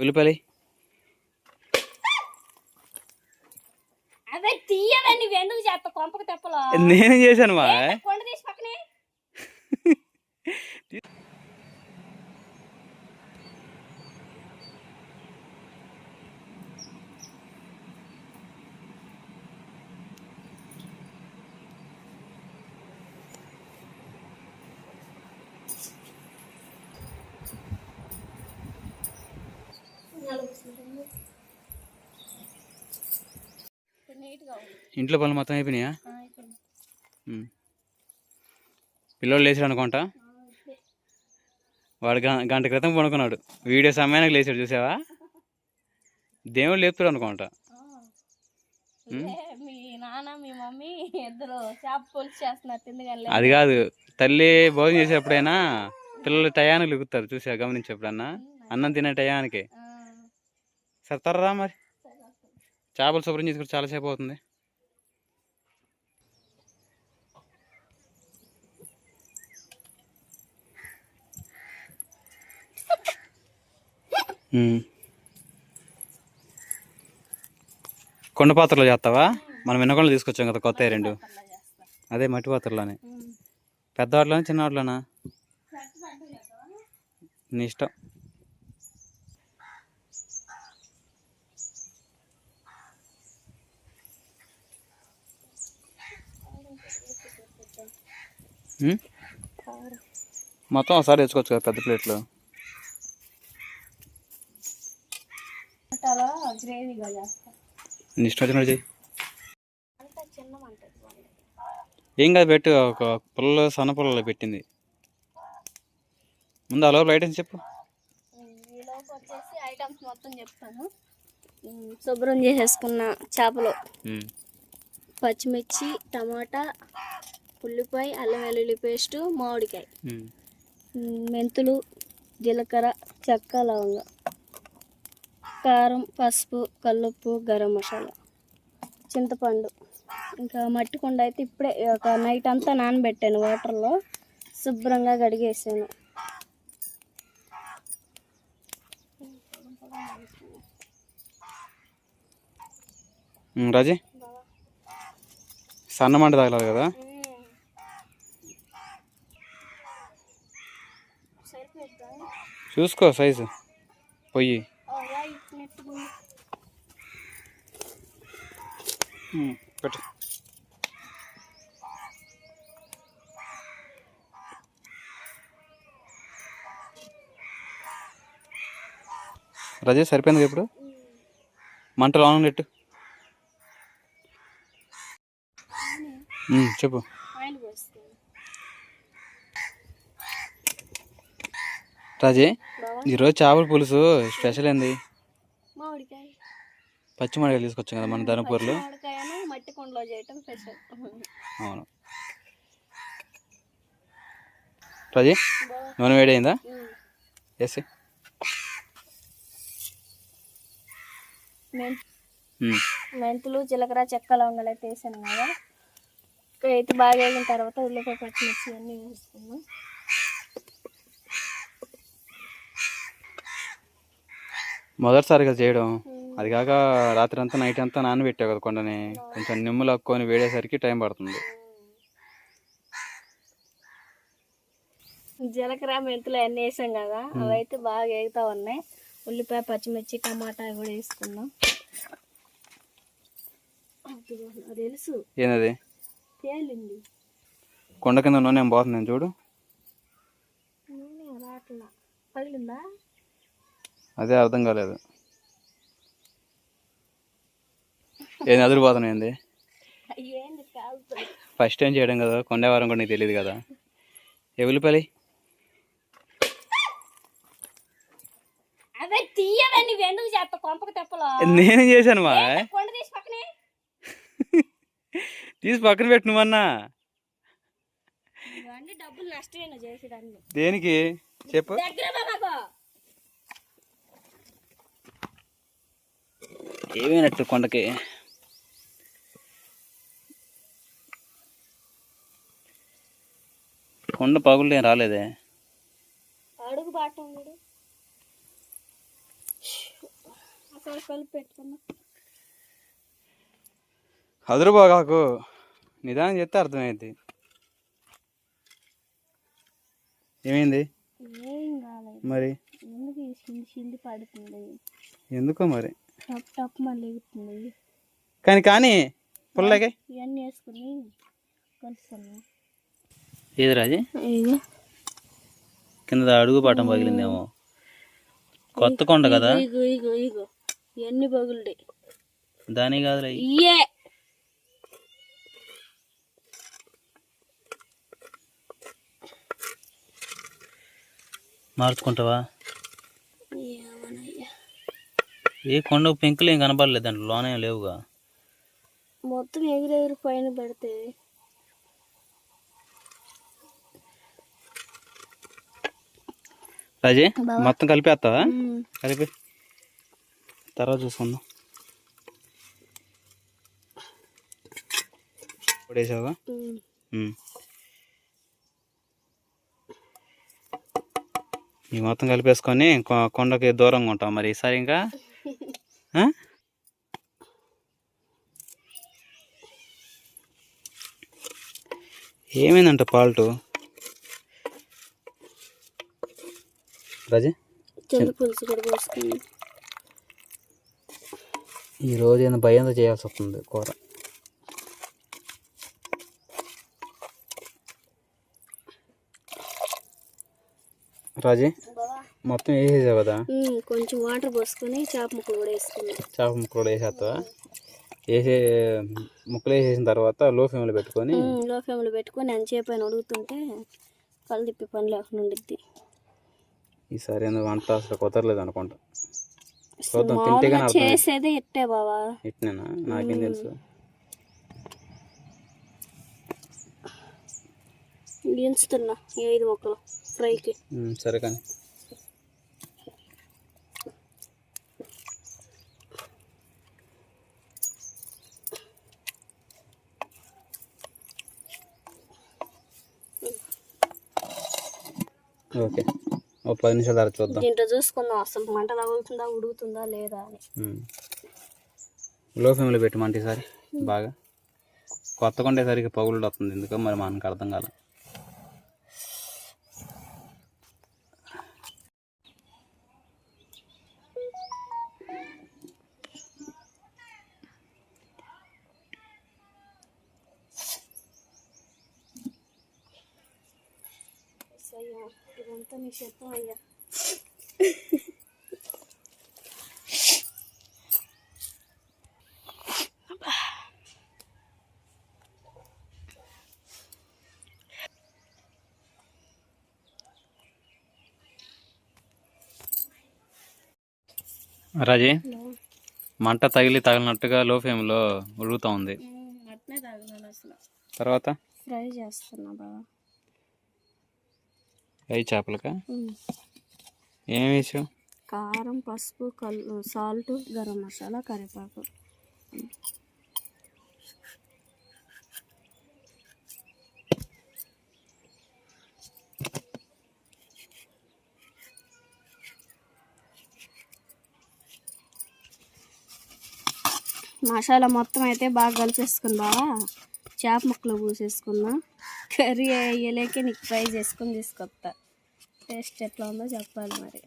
ఉల్లిపాయలు అదే తీయవే నువ్వు ఎందుకు చేస్తావు కొంపకు తెప్పలో నేను చేశాను మా కొండ తీసి పక్కనే ఇంట్లో పనులు మొత్తం అయిపోయినాయా? పిల్లోడు లేచాడు అనుకుంటా. వాడు గంట క్రితం పడుకున్నాడు. వీడియో సమయానికి లేచాడు చూసావా? దేవుడు లేపుతాడు అనుకుంటా. మీ నాన్న మీ మమ్మీ ఇద్దరు చేప పులుసు చేస్తున్నారు. అది కాదు, తల్లి భోజనం చేసేప్పుడైనా పిల్లలు టయానికి లిగుతారు చూసా, గమనించి ఎప్పుడన్నా అన్నం తినే టయానికి. సరే త్వరరా మరి, చేపలు శుభ్రం చేసుకుంటే చాలాసేపు అవుతుంది. కొండ పాత్రలో చేస్తావా? మనం వెనకొండలు తీసుకొచ్చాం కదా కొత్త రెండు, అదే మట్టి పాత్రలోనే. పెద్ద వాటిలోనా చిన్న వాటిలోనా? నీ ఇష్టం. మొత్తం ఒకసారి వేసుకోవచ్చు కదా పెద్ద ప్లేట్లో. నీ ఇష్టం వచ్చినట్టు చెయ్యి. ఏం కాదు, పెట్టు. ఒక పుల్ల సన్న పుల్లలో పెట్టింది. ముందు ఆ లోపల ఐటమ్స్ చెప్పు. ఐటమ్స్ మొత్తం చెప్తాను. శుభ్రం చేసేసుకున్న చేపలు, పచ్చిమిర్చి, టమాటా, ఉల్లిపాయ, అల్లం వెల్లుల్లి పేస్టు, మామిడికాయ, మెంతులు, జీలకర్ర, చెక్క, లవంగ, కారం, పసుపు, కల్లుప్పు, గరం మసాలా, చింతపండు. ఇంకా మట్టి కుండ అయితే ఇప్పుడే ఒక నైట్ అంతా నానబెట్టాను వాటర్లో, శుభ్రంగా కడిగేసాను. రాజీ, సన్నమంట తగలాలి కదా. చూసుకో సైజు పొయ్యి. పెట్టు. రజే సరిపోయింది ఇప్పుడు. మంట లోన పెట్టు. చెప్పు. రాజే, ఈరోజు చేపల పులుసు స్పెషల్ ఏంది? పచ్చి మామిడికాయలు తీసుకొచ్చాం కదా మన ధర్మపూర్లో. అవును. రాజీ, నూనె వేడైందా? వేసి మెంతులు, జీలకర్ర, చెక్క, లవంగాలు అయితే వేసాను కదా. అయితే బాగా వేగిన తర్వాత ఉల్లిపాయ, పచ్చిమిర్చి అన్నీ వేసుకున్నాం. మొదటిసారిగా చేయడం, అది కాక రాత్రి అంతా నైట్ అంతా నానబెట్టావు కదా కొండని. కొంచెం నిమ్ములు అక్కుని వేడేసరికి టైం పడుతుంది. జీలకర్ర, మెంతులు అన్నీ వేసాం కదా, అవి అయితే బాగా వేగుతా ఉన్నాయి. ఉల్లిపాయ, పచ్చిమిర్చి, టమాటా కూడా వేసుకున్నాం. తెలుసు ఏంటది? తేలింది. కొండ కింద నూనె ఏం పోతుంది చూడు. నూనె రాట్లా, పగిలిందా? అదే అర్థం కాలేదు. ఏం అదిరిపోతున్నాయింది? ఫస్ట్ టైం చేయడం కదా, కొండవారం కూడా నీకు తెలియదు కదా. ఏ ఉల్లిపాయలు? నేను చేశాను మా. తీసి పక్కన పెట్టు నువ్వన్నా. దేనికి చెప్పు. ఏమైనట్టు కొండకి? కొండ పగులు ఏం రాలేదే. అడుగు బాటం ఒకసారి కలిపి పెట్టుకున్నా. అదురుబాగాకు నిదానం చెప్తే అర్థమైంది. ఏమైంది ఏం కాలేదు మరి? ఎందుకు చింది పడుతుంది? ఎందుకో మరి టప్ టప్ మళ్ళీ ఎగుతుంది. కానీ పుల్లగే ఇవన్నీ వేసుకుని కలుపుకున్నా. ఏది రాజీ? కింద అడుగు పాఠం పగిలిందేమో. కొత్త కొండ కదా. ఇగో ఇగో ఇగో ఇవన్నీ పగులుడే. దాని కాదురా ఇయ్యే. మార్చుకుంటావా? ఏమనయ్యా ఏ కొండ పెంకులు ఏం కనపడలేదు దాంట్లో, లోనే లేవుగా. మొత్తం ఎగిరెగిరి పైన పడితే రాజీ మొత్తం కలిపేస్తావా? కలిపి తర్వాత చూసుకుందాం. వేసావా? ఈ మొత్తం కలిపేసుకొని కొండకి దూరంగా ఉంటాం మరి ఈసారి. ఇంకా ఏమైందంట పాల్టు రాజీ? పులుసు కూడా పోసుకుని ఈరోజు ఏదో భయంతో చేయాల్సి వస్తుంది కూర. రాజీ మొత్తం వేసేసావు కదా? కొంచెం వాటర్ పోసుకొని చేప ముక్కలు కూడా వేసుకున్నా. చేప ముక్కలు కూడా వేసేస్తావా? ముక్కలు వేసేసిన తర్వాత లో ఫ్లేమ్లో పెట్టుకొని అంచేపు అని ఉడుగుతుంటే కళ్ళు తిప్పి పని లేకుండా ఉండిద్ది. ఈసారి ఏదో వంట అసలు కుదరలేదు అనుకుంటా. చూద్దాం, తింటే కానీ చేసేదే ఇట్టే బావా. ఇట్నేనా? నాకేం తెలుసు. దించుతున్నా 5 ముక్కలు ఫ్రైకి. సరే కానీ ఓకే, ఓ 10 నిమిషాల తర్వాత చూద్దాం. దీంట్లో చూసుకుందాం అసలు మంట తగులుతుందా ఉడుకుతుందా లేదా అని. లో ఫ్లేమ్లో పెట్టమంటే ఈసారి బాగా. కొత్తగా ఉండేసరికి పగులు వస్తుంది ఎందుకో మరి మనకు అర్థం కాదు. ఇదంతా నీ చెప్పం అయ్యా. రాజీ మంట తగిలినట్టుగా లో ఫ్లేమ్లో ఉడుగుతూ ఉంది. అట్నే తాగనాలి అసలు. తర్వాత ఫ్రై చేస్తున్నా బాగా. ఫ్రై చేపలకా? ఏమేమి వేసావు? కారం, పసుపు, సాల్ట్, గరం మసాలా, కరివేపాకు. మసాలా మొత్తం అయితే బాగా కలిపేసుకుని బాగా చేప ముక్కలు పూసేసుకున్నా. కర్రీ వేయలేకే నీకు ఫ్రై చేసుకుని తీసుకొస్తా. టేస్ట్ ఎట్లా ఉందో చెప్పాలి మరి.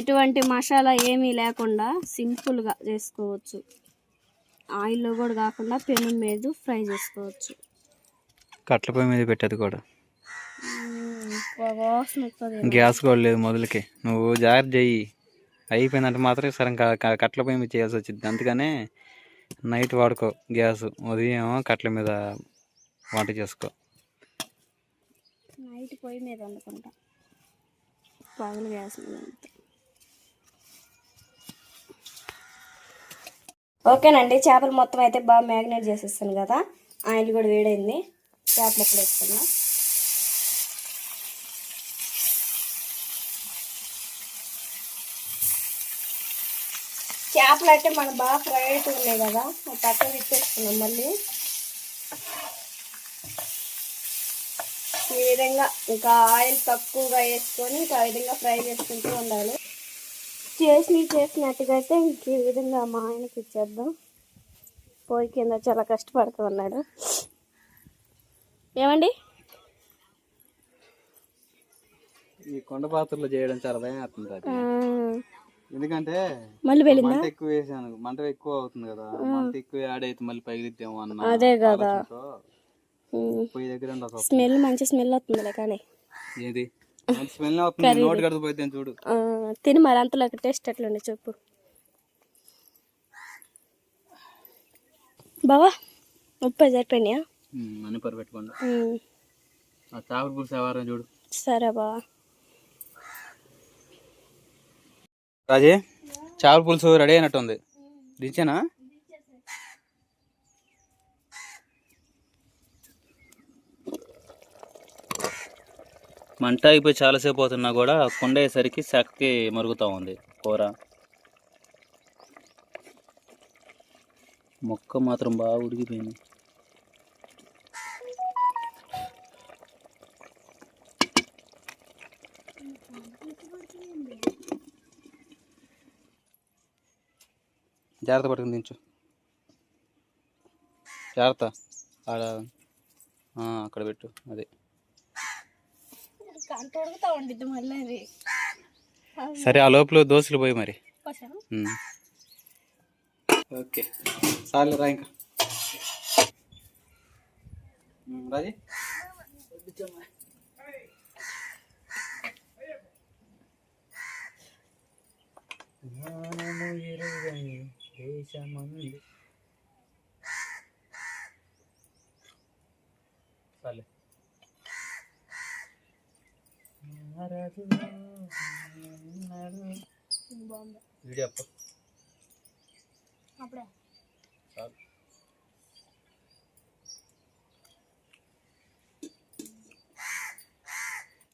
ఎటువంటి మసాలా ఏమీ లేకుండా సింపుల్గా చేసుకోవచ్చు. ఆయిల్లో కూడా కాకుండా పెను మీద ఫ్రై చేసుకోవచ్చు. కట్ల పొయ్యి మీద పెట్టేది కూడా. వాసన వస్తుంది. గ్యాస్ కూడా లేదు మొదలుకి. నువ్వు జాగ్రత్త చెయ్యి. అయిపోయిందంటే మాత్రం సరే కట్ల పొయ్యి మీద చేయాల్సి వచ్చింది. అందుకనే నైట్ వాడుకో గ్యాస్, ఉదయం కట్ల మీద వంట చేసుకో. నైట్ పొయ్యి మీద వండుకుంటా, పగలు గ్యాస్ మీద. ఓకేనండి, చేపలు మొత్తం అయితే బాగా మ్యారినేట్ చేసేస్తాను కదా. ఆయిల్ కూడా వేడైంది. చేప ముక్కలు వేసుకున్నా. చేపలు అయితే మనం బాగా ఫ్రై అయితే ఉన్నాయి కదా, పక్కన తిప్పేసుకున్నాం. మళ్ళీ విధంగా ఇంకా ఆయిల్ తక్కువగా వేసుకొని ఇంకా ఆ విధంగా ఫ్రై చేసుకుంటూ ఉండాలి. చేసినట్టుగా అయితే ఇంక ఈ విధంగా మా ఆయనకి ఇచ్చేద్దాం. పోయి కింద చాలా కష్టపడుతూ ఉన్నాడు. ఏమండి ఈ కొండ పాత్రలో చేయడం చాలా భయం అవుతుంది అది. ఎందుకంటే మళ్ళీ వెళ్ళిందా మంట ఎక్కువ వేసాను, మంట ఎక్కువ అవుతుంది కదా, మంట ఎక్కువ యాడ్ అయితే మళ్ళీ పగిలిద్దాము అన్న అదే కదా ఆలోచనతో పొయ్యి దగ్గర ఉండదు. స్మెల్ మంచి స్మెల్ వస్తుందిలే కానీ ఏది మంచి స్మెల్ అవుతుంది, నోటి కడుపుపోయిద్దాం చూడు. తిని మరి అంతలో టేస్ట్ ఎట్లుండే చెప్పు బావా. ఉప్పు సరిపోయినాయా? అన్ని పరిపెట్టుకోండి. ఆ చేపల పులుసు ఎవరైనా చూడు. సరే బావా. రాజే చేపల పులుసు రెడీ అయినట్టుంది, దించేనా? మంట అయిపోయి చాలాసేపు అవుతున్నా కూడా కొండ అయ్యేసరికి చక్కకి మరుగుతూ ఉంది కూర. మొక్క మాత్రం బాగా ఉడికిపోయింది. జాగ్రత్త పట్టుకుని దించు, జాగ్రత్త. అక్కడ పెట్టు. అదే సరే, ఆ లోపల దోశలు పోయి మరి. ఓకే చాలు రా ఇంకా. రాజీ చాలే. వీడియో